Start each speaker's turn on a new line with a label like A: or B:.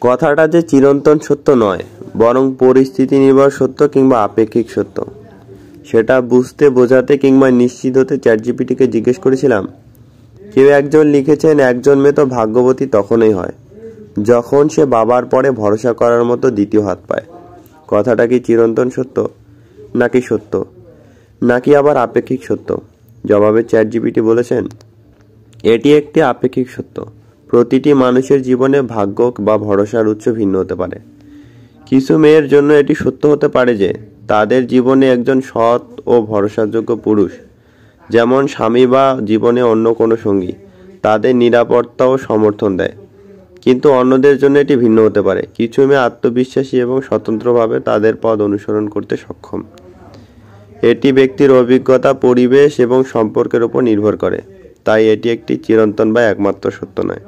A: কথাটা যে চিরন্তন সত্য নয়, বরং পরিস্থিতি নির্ভর সত্য কিংবা আপেক্ষিক সত্য, সেটা বুঝতে, বোঝাতে কিংবা নিশ্চিত হতে চ্যাটজিপিটিকে জিজ্ঞেস করেছিলাম। কেউ একজন লিখেছেন, একজন মেয়ে তো ভাগ্যবতী তখনই হয় যখন সে বাবার পরে ভরসা করার মতো দ্বিতীয় হাত পায়। কথাটা কি চিরন্তন সত্য, নাকি সত্য, নাকি আবার আপেক্ষিক সত্য? জবাবে চ্যাটজিপিটি বলেছেন, এটি একটি আপেক্ষিক সত্য। প্রতিটি মানুষের জীবনে ভাগ্য বা ভরসার উৎস ভিন্ন হতে পারে। কিছু মেয়ের জন্য এটি সত্য হতে পারে যে তাদের জীবনে একজন সৎ ও ভরসাযোগ্য পুরুষ, যেমন স্বামী বা জীবনে অন্য কোনো সঙ্গী, তাদের নিরাপত্তা ও সমর্থন দেয়। কিন্তু অন্যদের জন্য এটি ভিন্ন হতে পারে। কিছু মেয়ে আত্মবিশ্বাসী এবং স্বতন্ত্রভাবে তাদের পথ অনুসরণ করতে সক্ষম। এটি ব্যক্তির অভিজ্ঞতা, পরিবেশ এবং সম্পর্কের উপর নির্ভর করে। তাই এটি একটি চিরন্তন বা একমাত্র সত্য নয়।